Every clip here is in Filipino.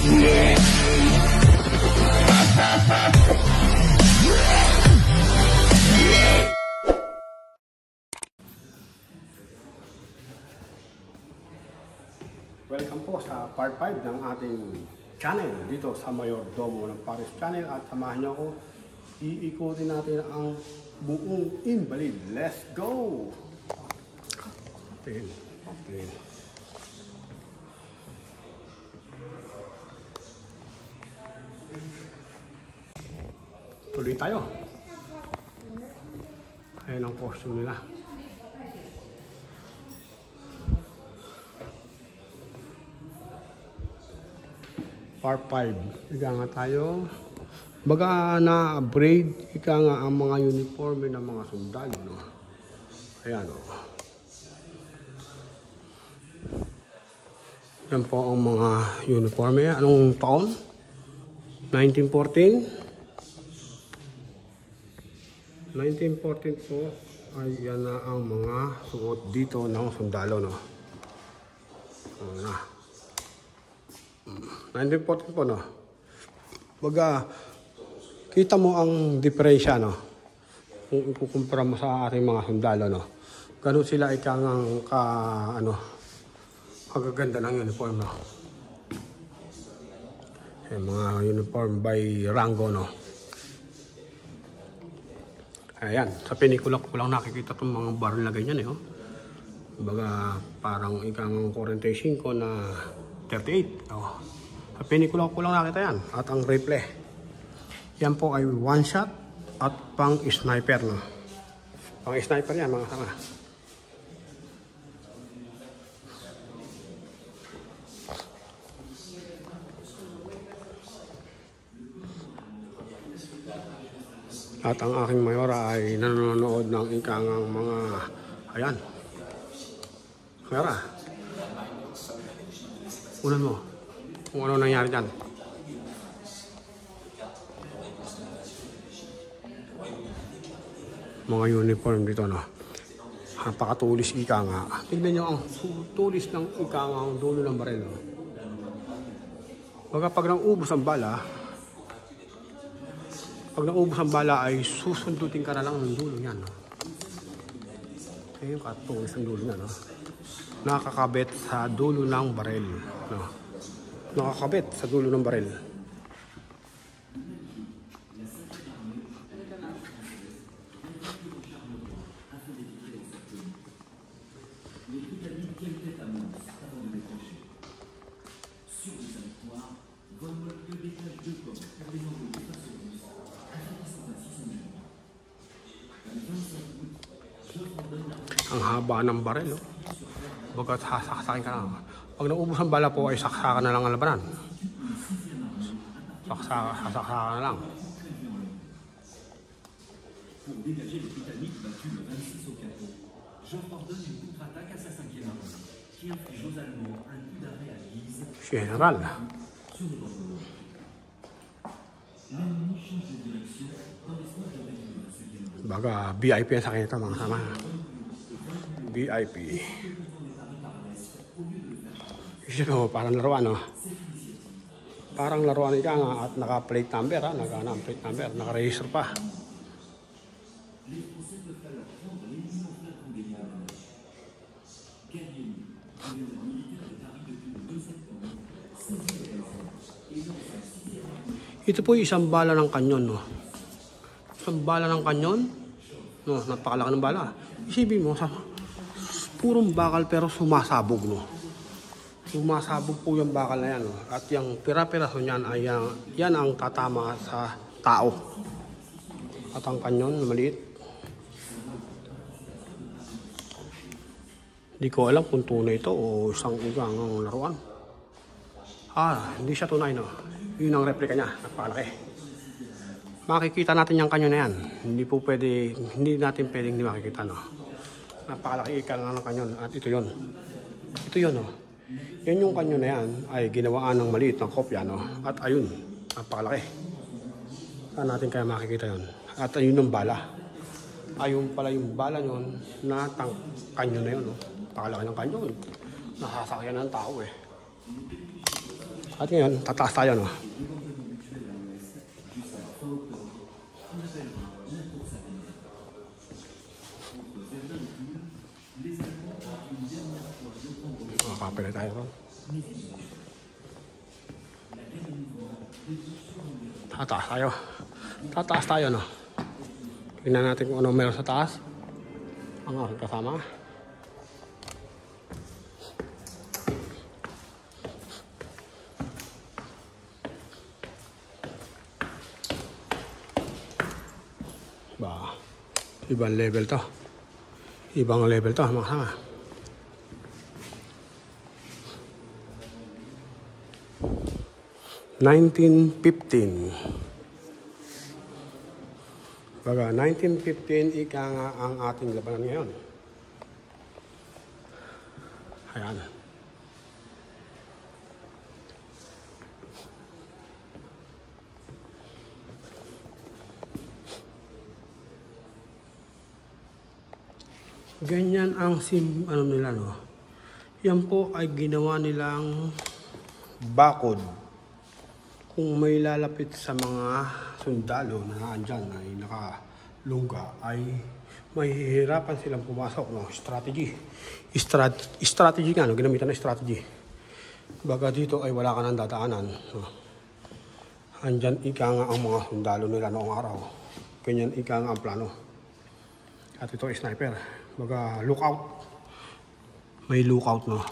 Welcome po sa part 5 ng ating channel dito sa Mayordomo ng Paris Channel, at samahan niyo ako, iikutin natin ang buong Invalid. Let's go! Okay. Tuloy tayo. Ayan ang costume nila. Part 5. Ika nga tayo. Baga na-upgrade. Ika nga ang mga uniforme ng mga sundalo. No? Ayan o. Yan po ang mga uniforme. Anong taon? 1914. 1914 po. Ay yan na ang mga suot dito ng sundalo. No? Ayan na. 1914 po, no? Baga, kita mo ang diferensya, no? Kung ikukumpara mo sa ating mga sundalo, no? Ganun sila ikangang kagaganda ng uniform, no? Yung mga uniform by rango, no? Ayan, sa pelikula ko lang nakikita itong mga baril na ganyan, eh, oh. Baga, parang ikangang 45 na 38. Oh. Sa pelikula ko lang nakita yan. At ang rifle. Yan po ay one shot at pang sniper. No? Pang sniper yan mga sama. At ang aking mayora ay nanonood ng ikangang mga ayan. Mayora. Unan mo. Kung ano nangyari dyan. Mga uniform dito, no? Napakatulis ika nga. Tignan nyo ang tulis ng ika nga ang dulo ng baril, no? Baga pag naubos ang bala, ay susundutin ka na lang ng dulo niyan, no? Kaya yung katulis ng dulo niya, no? Nakakabit sa dulo ng baril, no? Nakakabit sa dulo ng baril. Ang haba ng baril, oh. Bagat sasaksakin ka lang. Pag naubos ang bala po ay saksakan na lang ang labanan. Saksakan na lang. General. Baga VIP yan sa akin ito mga sama. VIP. Ito, parang laruan, no? Parang laruan ika nga at naka-plate number, ha? Naka-plate number, naka-register pa. Ito po isang bala ng kanyon, no? Isang bala ng kanyon, no? Napakalaki ng bala. Isipin mo, purong bakal pero sumasabog, no? Sumasabog po yung bakal na yan, no? At yung pira-piraso niyan ay yan ang tatama sa tao. At ang kanyon, maliit. Hindi ko alam kung tunay ito o isang ugang laruan. Hindi siya tunay, no? Yun ang replika niya, napakalaki. Makikita natin yung kanyon na yan. Hindi natin pwedeng hindi makikita, no? Napakalaki ika ng kanyon. At ito yun. Ito yun, no? Yan yung kanyon na yan ay ginawaan ng maliit ng kopya, no? At ayun, napakalaki. Saan natin kaya makikita yun? At ayun yung bala. Ayun pala yung bala yun na kanyon na yun, no? Napakalaki ng kanyon. Nakasakyan ng tao, eh. At ngayon, tataas tayo, no? Makakapila tayo ron. Tataas tayo. Tataas tayo, no? Tingnan natin kung ano meron sa taas. Ang aking kasama. Ba, ibang level to. Ibang level to, mga kasama. Baga, 1915 ika nga ang ating labanan ngayon. Ayan. Ganyan ang ano nila, no? Yan po ay ginawa nilang bakod. Kung may lalapit sa mga sundalo na andyan ay nakalungga, ay mahihirapan silang pumasok, no? Strategy nga, no? Ginamitan na strategy. Baga dito ay wala ka nang dadaanan, no? Andyan ika nga ang mga sundalo nila noong araw. Ganyan ika nga ang plano. At ito ay sniper. Baga lookout. May lookout, no?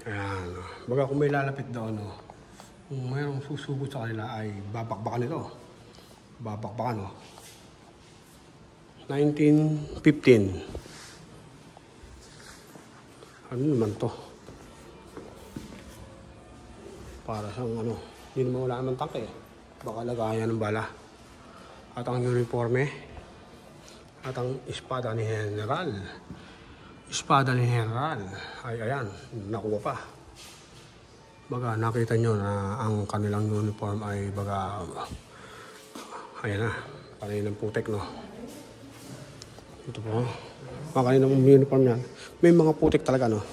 Ayan. Baga kung may lalapit doon, no? Kung mayroong susubot sa kanila ay babakbakan ito. Babakbakan, no? 1915. Ano naman to? Para sa ano, hindi naman wala naman tangke. Baka lagayan ng bala. At ang uniforme. At ang espada ni General. Espada ni General. Ay ayan, nakuha pa. Baga nakita nyo na ang kanilang uniform ay baga, ayan na, kanina ng putek, no? Ito po, kanina ng uniform yan. May mga putek talaga, no?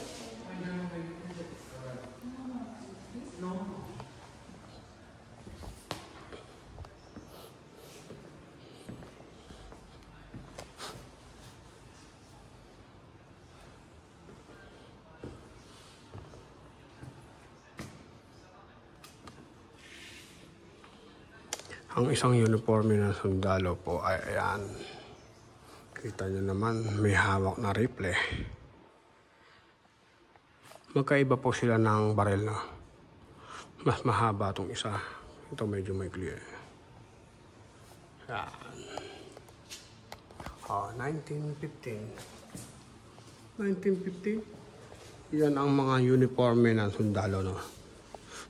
Ang isang uniforme ng sundalo po ay ayan. Kita nyo naman, may hawak na rifle. Magkaiba po sila ng baril, na mas mahaba itong isa. Ito medyo may clear. Yan. 1915. 1915. Yan ang mga uniforme ng sundalo, no?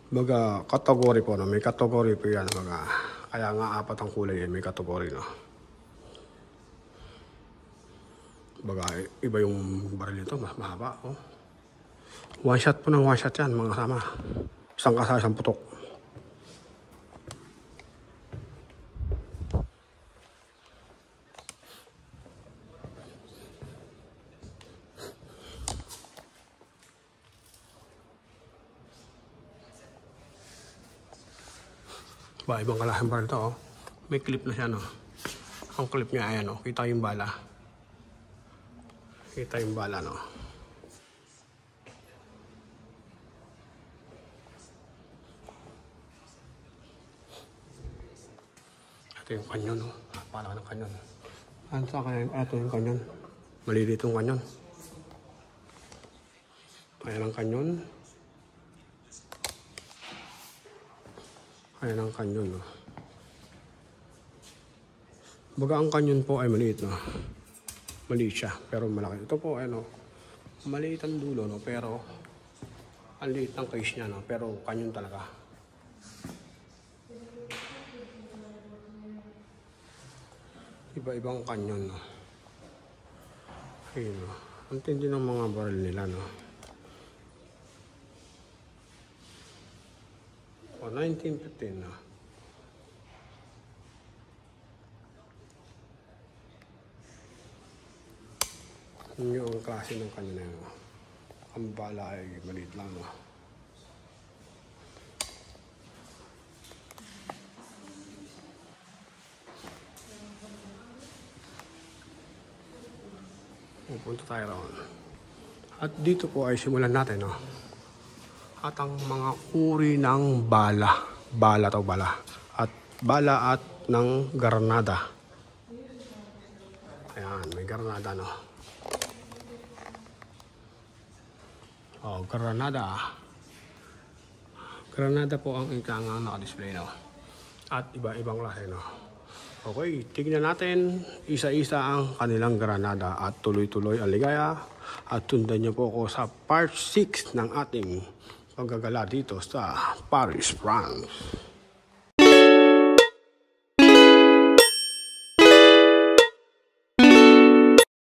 Baga, kategory po, no? May kategory po yan, baga. Kaya nga apat ang kulay, may kategory, no? Baga, iba yung baril nito, mas mahaba, oh. One shot po ng one shot yan, mga kasama. Isang kasa, isang putok. Ba, ibang kalahang baril to, oh. May clip na siya, no? Ang clip niya, ayan, oh. Kita yung bala. Kita yung bala, no? Ito yung kanyon, no? Pala ng kanyon. Ano sa kanyon? Ito yung kanyon. Maliliit yung kanyon. Ayan ang kanyon. Ayan ang kanyon, no? Baga ang kanyon po ay maliit, no? Maliit siya, pero malaki. Ito po, ano, maliit ang dulo, no? Pero ang liit ng case niya, no? Pero kanyon talaga. Iba-ibang kanyon, no? Ayun, no? Ang tindi ng mga baril nila, no? O, 1915, no? Yun yung klase ng kanya na yun. Ang bala ay maliit lang, no? Pupunta tayo roon. At dito po ay simulan natin, no? At ang mga uri ng bala. Bala to bala. At bala at ng granada. Ayan, may granada, no? Oh, granada. Granada po ang ikangang naka-display, no? At iba-ibang klase, no? Okay, tignan natin isa-isa ang kanilang granada at tuloy-tuloy ang ligaya. At tundan niyo po ako sa part 6 ng ating paggagala dito sa Paris, France.